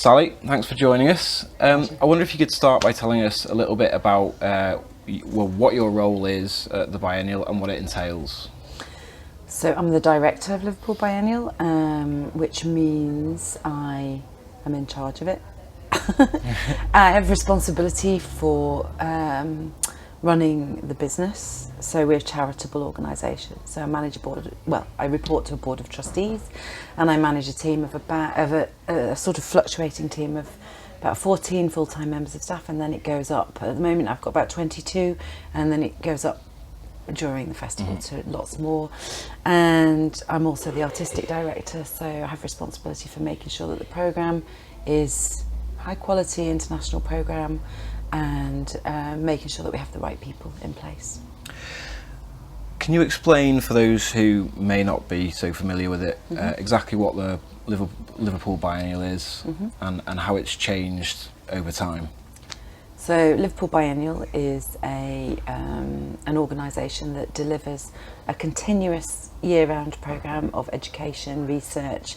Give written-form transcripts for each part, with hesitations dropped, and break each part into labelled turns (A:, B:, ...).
A: Sally, thanks for joining us. I wonder if you could start by telling us a little bit about what your role is at the Biennial and what it entails.
B: So I'm the director of Liverpool Biennial, which means I am in charge of it. I have responsibility for running the business. So we're a charitable organisation. So I manage I report to a board of trustees, and I manage a team of a sort of fluctuating team of about 14 full-time members of staff, and then it goes up. At the moment I've got about 22, and then it goes up during the festival to lots more. And I'm also the artistic director, so I have responsibility for making sure that the programme is high quality international programme, and making sure that we have the right people in place.
A: Can you explain, for those who may not be so familiar with it, exactly what the Liverpool Biennial is and how it's changed over time?
B: So Liverpool Biennial is an organisation that delivers a continuous year-round programme of education, research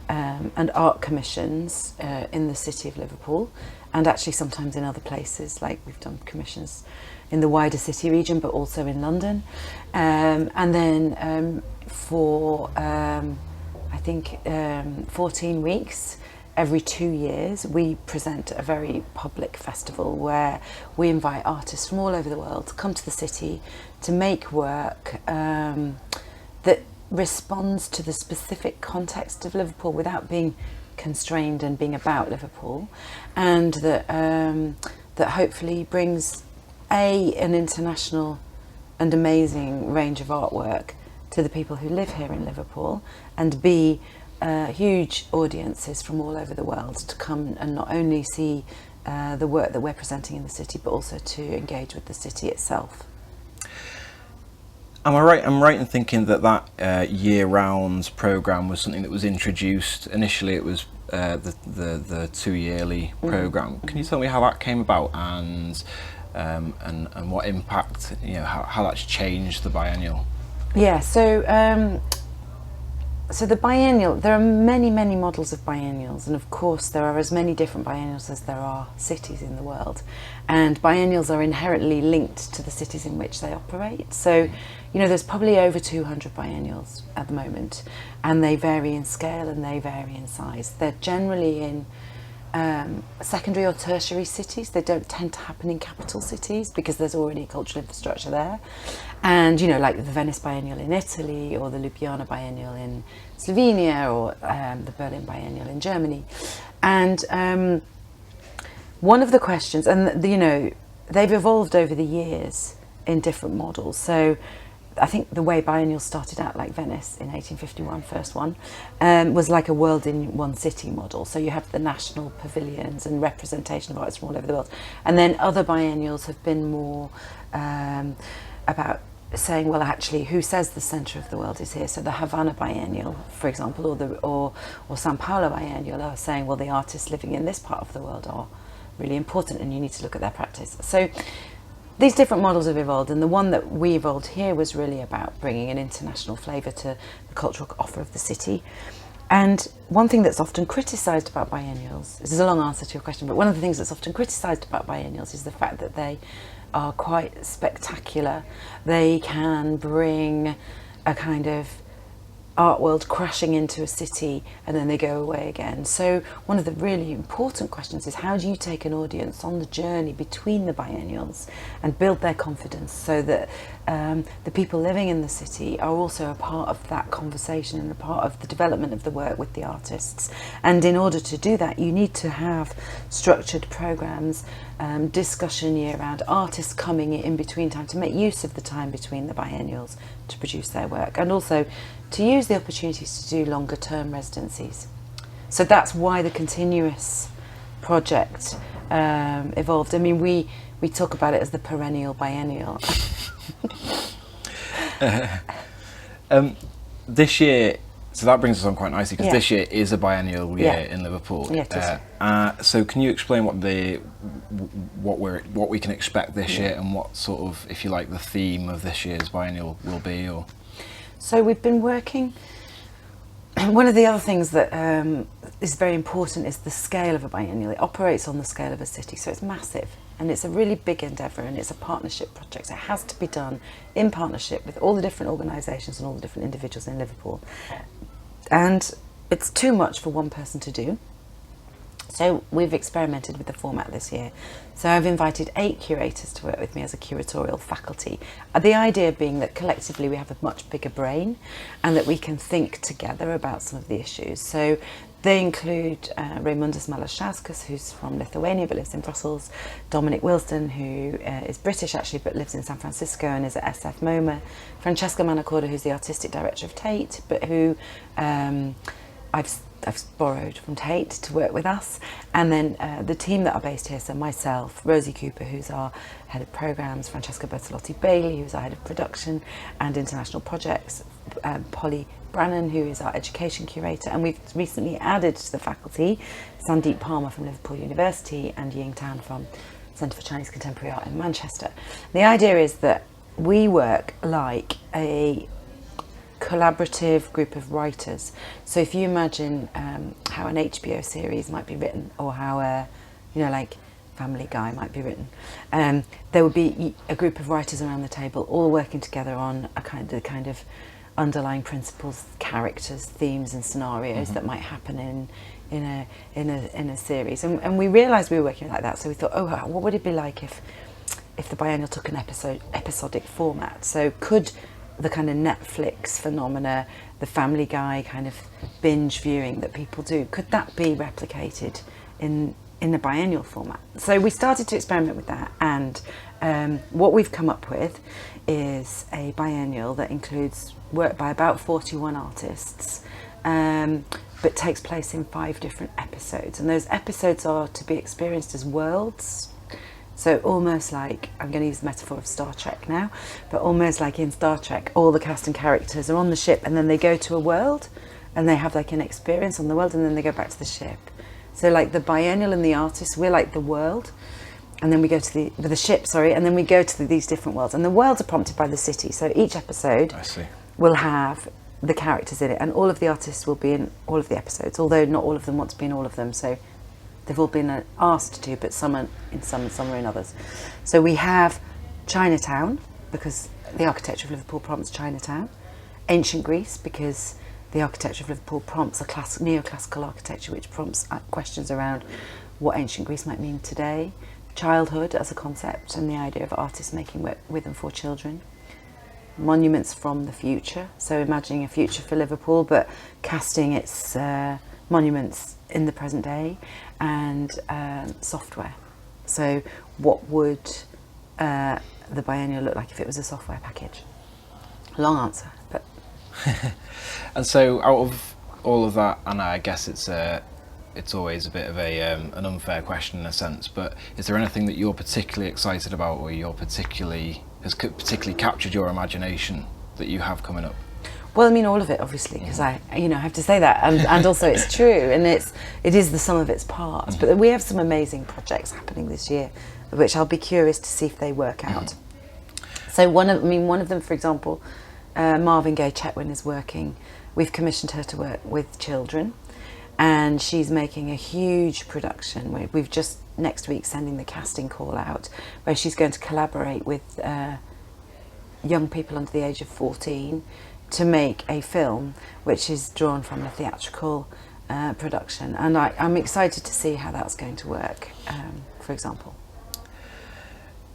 B: and art commissions in the city of Liverpool, and actually sometimes in other places, like we've done commissions in the wider city region but also in London. And then for I think 14 weeks every 2 years we present a very public festival where we invite artists from all over the world to come to the city to make work that responds to the specific context of Liverpool without being constrained and being about Liverpool, and that hopefully brings an international and amazing range of artwork to the people who live here in Liverpool, and B, huge audiences from all over the world to come and not only see the work that we're presenting in the city, but also to engage with the city itself.
A: Am I right? I'm right in thinking that year-round programme was something that was introduced. Initially, it was the 2-yearly programme. Can you tell me how that came about and what impact, how that's changed the Biennial?
B: Yeah. So the Biennial, there are many models of biennials, and of course there are as many different biennials as there are cities in the world, and biennials are inherently linked to the cities in which they operate. So there's probably over 200 biennials at the moment, and they vary in scale and they vary in size. They're generally in secondary or tertiary cities. They don't tend to happen in capital cities because there's already cultural infrastructure there. And like the Venice Biennial in Italy, or the Ljubljana Biennial in Slovenia, or the Berlin Biennial in Germany. And one of the questions, and they've evolved over the years in different models. So I think the way biennials started out, like Venice in 1851, first one, was like a world in one city model. So you have the national pavilions and representation of artists from all over the world. And then other biennials have been more about saying, well, actually, who says the centre of the world is here? So the Havana Biennial, for example, or Sao Paulo Biennial are saying, well, the artists living in this part of the world are really important and you need to look at their practice. So these different models have evolved, and the one that we evolved here was really about bringing an international flavour to the cultural offer of the city. And one thing that's often criticised about biennials, this is a long answer to your question, but one of the things that's often criticised about biennials is the fact that they are quite spectacular. They can bring a kind of art world crashing into a city and then they go away again. So one of the really important questions is, how do you take an audience on the journey between the biennials and build their confidence so that the people living in the city are also a part of that conversation and a part of the development of the work with the artists. And in order to do that, you need to have structured programmes, discussion year round, artists coming in between time to make use of the time between the biennials to produce their work, and also to use the opportunities to do longer term residencies. So that's why the continuous project evolved. I mean, we talk about it as the perennial biennial.
A: This year, so that brings us on quite nicely, because
B: Yeah.
A: this year is a biennial year in Liverpool.
B: Yeah, it is.
A: So can you explain what we can expect this year, and what sort of, if you like, the theme of this year's biennial will be? So
B: we've been working. One of the other things that is very important is the scale of a biennial. It operates on the scale of a city, so it's massive. And it's a really big endeavour, and it's a partnership project. It has to be done in partnership with all the different organisations and all the different individuals in Liverpool. And it's too much for one person to do. So we've experimented with the format this year. So I've invited 8 curators to work with me as a curatorial faculty. The idea being that collectively we have a much bigger brain and that we can think together about some of the issues. So they include Raimundas Malašauskas, who's from Lithuania but lives in Brussels, Dominic Wilsden, who is British actually but lives in San Francisco and is at SF MoMA, Francesca Manacorda, who's the artistic director of Tate, but who I've borrowed from Tate to work with us, and then the team that are based here, so myself, Rosie Cooper, who's our head of programmes, Francesca Bertolotti Bailey, who's our head of production and international projects, Polly Brannan, who is our education curator, and we've recently added to the faculty Sandeep Palmer from Liverpool University and Ying Tan from Centre for Chinese Contemporary Art in Manchester. The idea is that we work like a collaborative group of writers. So if you imagine how an HBO series might be written, or how like Family Guy might be written, there would be a group of writers around the table all working together on a kind of underlying principles, characters, themes and scenarios that might happen in a series. And we realised we were working like that, so we thought, what would it be like if the biennial took an episodic format? So could the kind of Netflix phenomena, the Family Guy kind of binge viewing that people do, could that be replicated in a biennial format? So we started to experiment with that, and what we've come up with is a biennial that includes work by about 41 artists, but takes place in 5 different episodes, and those episodes are to be experienced as worlds. So almost like, I'm going to use the metaphor of Star Trek now, but almost like in Star Trek, all the cast and characters are on the ship and then they go to a world and they have like an experience on the world and then they go back to the ship. So like the biennial and the artists, we're like the world, and then we go to the ship, and then we go to these different worlds. And the worlds are prompted by the city. So each episode will have the characters in it, and all of the artists will be in all of the episodes, although not all of them want to be in all of them. So they've all been asked to, but some are in some and some are in others. So we have Chinatown, because the architecture of Liverpool prompts Chinatown. Ancient Greece, because the architecture of Liverpool prompts a neoclassical architecture, which prompts questions around what ancient Greece might mean today. Childhood as a concept, and the idea of artists making work with and for children. Monuments from the future, so imagining a future for Liverpool, but casting its monuments in the present day. And software. So what would the biennial look like if it was a software package? Long answer, but...
A: And so out of all of that, and I guess it's always a bit of an unfair question in a sense, but is there anything that you're particularly excited about, or has particularly captured your imagination that you have coming up?
B: Well, I mean, all of it, obviously, because I have to say that, and also it's true, and it is the sum of its parts. But we have some amazing projects happening this year, which I'll be curious to see if they work out. So one of them, for example, Marvin Gaye Chetwin is working. We've commissioned her to work with children, and she's making a huge production. We've just next week sending the casting call out, where she's going to collaborate with young people under the age of 14 to make a film which is drawn from a theatrical production, and I'm excited to see how that's going to work. For example,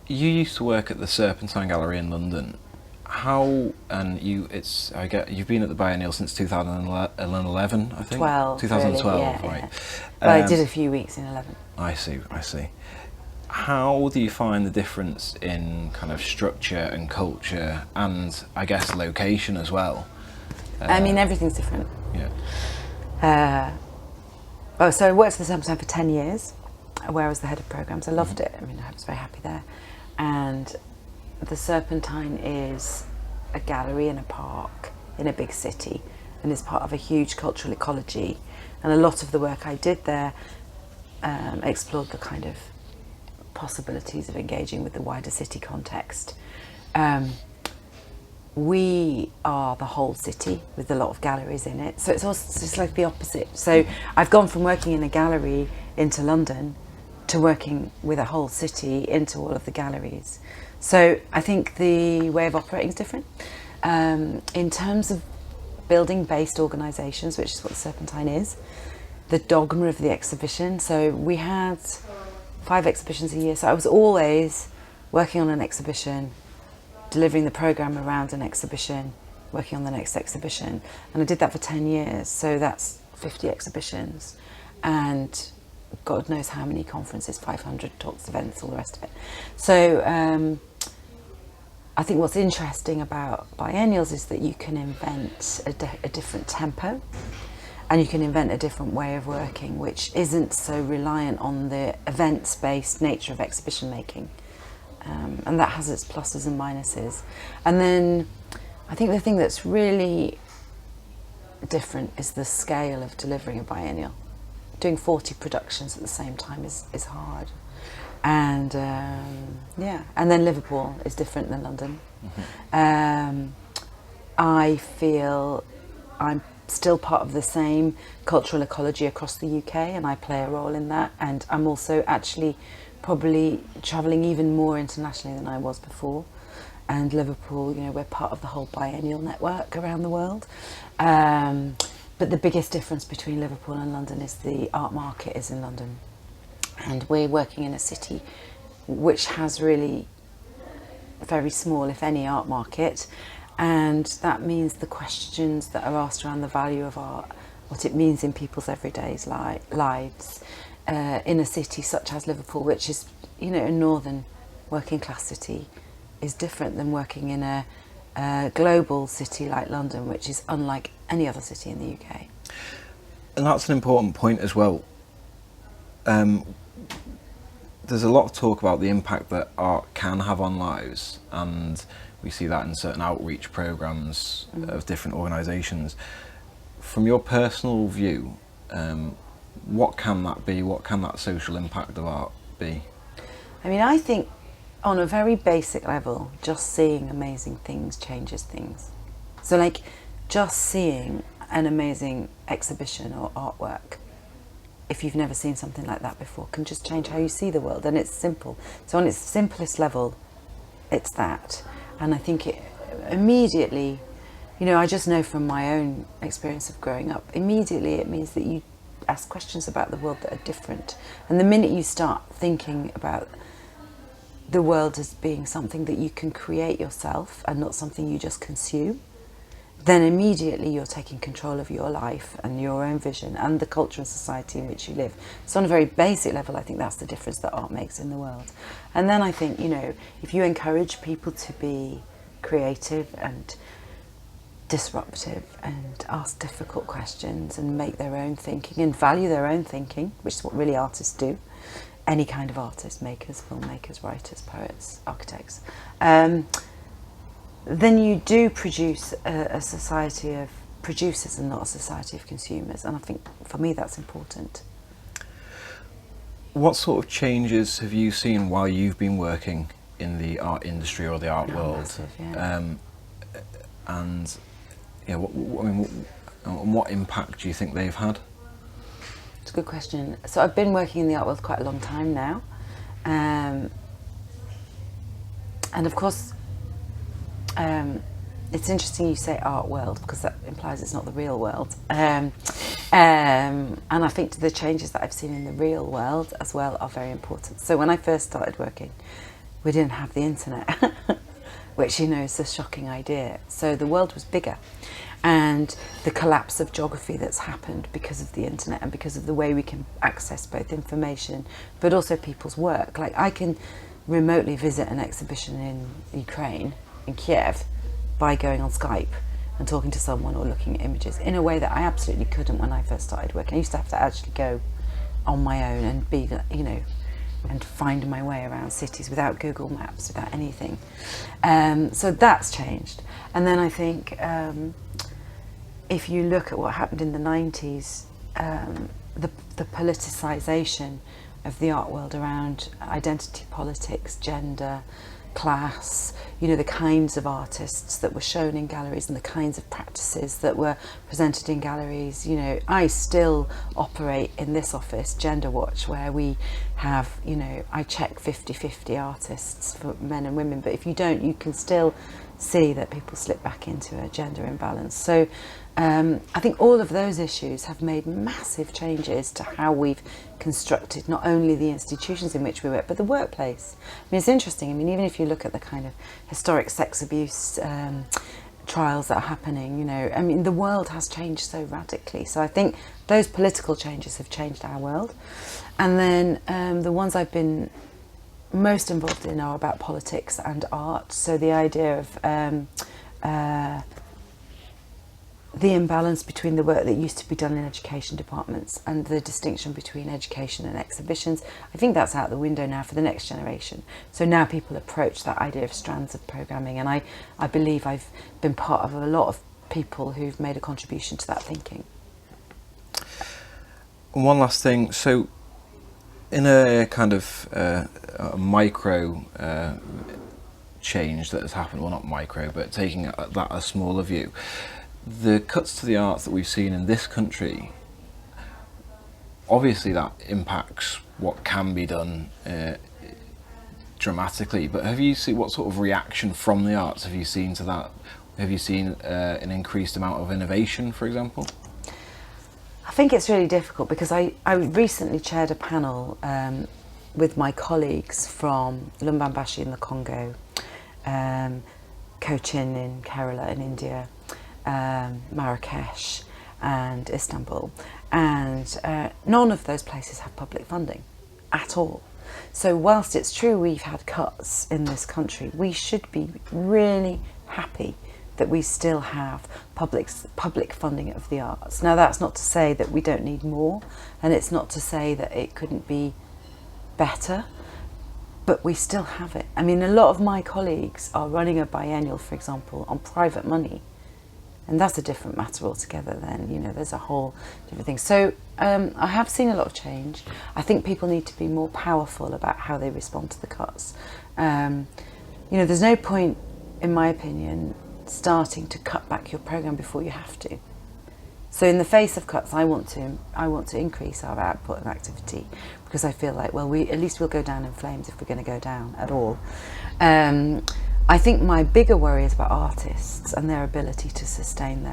A: you used to work at the Serpentine Gallery in London. You've been at the Biennial since 2011, I think. 2012,
B: really, yeah,
A: right?
B: Yeah. But I did a few weeks in 11.
A: I see. How do you find the difference in kind of structure and culture, and I guess location as well?
B: I mean, everything's different.
A: Yeah.
B: So I worked for the Serpentine for 10 years, where I was the head of programmes. I loved it. I mean, I was very happy there. And the Serpentine is a gallery in a park in a big city, and is part of a huge cultural ecology. And a lot of the work I did there explored the kind of possibilities of engaging with the wider city context. we are the whole city with a lot of galleries in it. So it's like the opposite. So I've gone from working in a gallery into London to working with a whole city into all of the galleries. So I think the way of operating is different. In terms of building-based organisations, which is what the Serpentine is, the dogma of the exhibition. So we had 5 exhibitions a year. So I was always working on an exhibition, delivering the programme around an exhibition, working on the next exhibition. And I did that for 10 years. So that's 50 exhibitions and God knows how many conferences, 500 talks, events, all the rest of it. So I think what's interesting about biennials is that you can invent a different tempo, and you can invent a different way of working, which isn't so reliant on the events-based nature of exhibition making. And that has its pluses and minuses. And then I think the thing that's really different is the scale of delivering a biennial. Doing 40 productions at the same time is hard. And and then Liverpool is different than London. I feel I'm still part of the same cultural ecology across the UK, and I play a role in that. And I'm also actually probably travelling even more internationally than I was before. And Liverpool, you know, we're part of the whole biennial network around the world. But the biggest difference between Liverpool and London is the art market is in London. And we're working in a city which has really very small, if any, art market. And that means the questions that are asked around the value of art, what it means in people's everyday lives, in a city such as Liverpool, which is, you know, a northern working class city, is different than working in a global city like London, which is unlike any other city in the UK.
A: And that's an important point as well. There's a lot of talk about the impact that art can have on lives, and we see that in certain outreach programs of different organisations. From your personal view, what can that be? What can that social impact of art be?
B: I mean, I think on a very basic level, just seeing amazing things changes things. So like just seeing an amazing exhibition or artwork, if you've never seen something like that before, can just change how you see the world. And it's simple. So on its simplest level, it's that. And I think it immediately, you know, I just know from my own experience of growing up, immediately it means that you ask questions about the world that are different. And the minute you start thinking about the world as being something that you can create yourself and not something you just consume, then immediately you're taking control of your life and your own vision and the culture and society in which you live. So on a very basic level, I think that's the difference that art makes in the world. And then I think, you know, if you encourage people to be creative and disruptive and ask difficult questions and make their own thinking and value their own thinking, which is what really artists do, any kind of artists, makers, filmmakers, writers, poets, architects, then you do produce a society of producers and not a society of consumers. And I think for me that's important.
A: What sort of changes have you seen while you've been working in the art industry or the art world?
B: Massive, yeah.
A: And yeah, what impact do you think they've had?
B: It's a good question. So I've been working in the art world quite a long time now. And of course, it's interesting you say art world, because that implies it's not the real world. And I think the changes that I've seen in the real world as well are very important. So when I first started working, we didn't have the internet, which, you know, is a shocking idea. So the world was bigger. And the collapse of geography that's happened because of the internet and because of the way we can access both information, but also people's work. Like I can remotely visit an exhibition in Ukraine, in Kiev, by going on Skype and talking to someone or looking at images in a way that I absolutely couldn't when I first started working. I used to have to actually go on my own and be, you know, and find my way around cities without Google Maps, without anything. So that's changed. And then I think if you look at what happened in the 90s, the politicization of the art world around identity politics, gender, class, you know, the kinds of artists that were shown in galleries and the kinds of practices that were presented in galleries. You know, I still operate in this office, Gender Watch, where we have, you know, I check 50-50 artists for men and women, but if you don't, you can still see that people slip back into a gender imbalance. So I think all of those issues have made massive changes to how we've constructed not only the institutions in which we work, but the workplace. I mean, it's interesting. I mean, even if you look at the kind of historic sex abuse trials that are happening, you know, I mean, the world has changed so radically. So I think those political changes have changed our world. And then the ones I've been most involved in are about politics and art. So the idea of the imbalance between the work that used to be done in education departments and the distinction between education and exhibitions. I think that's out the window now for the next generation. So now people approach that idea of strands of programming, and I believe I've been part of a lot of people who've made a contribution to that thinking.
A: One last thing, so in a kind of a micro change that has happened, well, not micro, but taking that a smaller view, the cuts to the arts that we've seen in this country, obviously that impacts what can be done dramatically, but have you seen what sort of reaction from the arts have you seen to that? Have you seen an increased amount of innovation, for example?
B: I think it's really difficult because I recently chaired a panel with my colleagues from Lubumbashi in the Congo, Cochin in Kerala in India, Marrakesh and Istanbul, and none of those places have public funding at all. So whilst it's true we've had cuts in this country, we should be really happy that we still have public funding of the arts. Now that's not to say that we don't need more, and it's not to say that it couldn't be better, but we still have it. I mean, a lot of my colleagues are running a biennial, for example, on private money. And that's a different matter altogether then, you know, there's a whole different thing. So I have seen a lot of change. I think people need to be more powerful about how they respond to the cuts. You know, there's no point, in my opinion, starting to cut back your programme before you have to. So in the face of cuts, I want to increase our output and activity, because I feel like, well, at least we'll go down in flames if we're going to go down at all. I think my bigger worry is about artists and their ability to sustain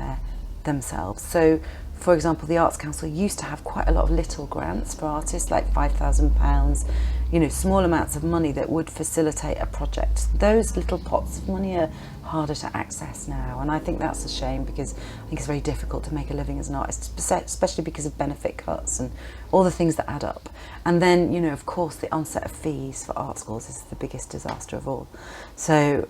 B: themselves. So, for example, the Arts Council used to have quite a lot of little grants for artists, like £5,000, you know, small amounts of money that would facilitate a project. Those little pots of money are harder to access now, and I think that's a shame, because I think it's very difficult to make a living as an artist, especially because of benefit cuts and all the things that add up. And then, you know, of course, the onset of fees for art schools is the biggest disaster of all. So,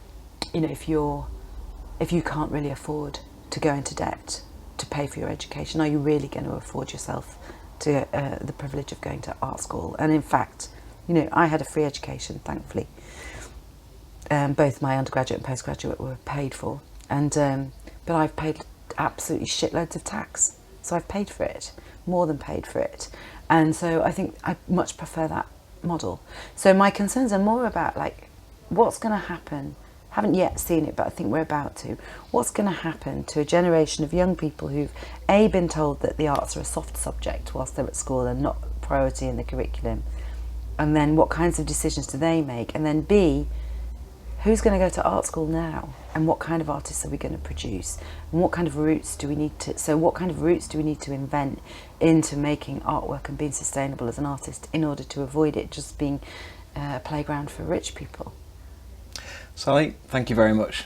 B: you know, if you can't really afford to go into debt to pay for your education, are you really going to afford yourself to the privilege of going to art school? And in fact, you know, I had a free education, thankfully. Both my undergraduate and postgraduate were paid for, and but I've paid absolutely shitloads of tax, so I've paid for it, more than paid for it, and so I think I much prefer that model. So my concerns are more about, like, what's going to happen. Haven't yet seen it, but I think we're about to. What's going to happen to a generation of young people who've been told that the arts are a soft subject whilst they're at school and not a priority in the curriculum, and then what kinds of decisions do they make, and then B, who's going to go to art school now, and what kind of artists are we going to produce, and what kind of routes do we need to invent into making artwork and being sustainable as an artist, in order to avoid it just being a playground for rich people.
A: Sally, thank you very much.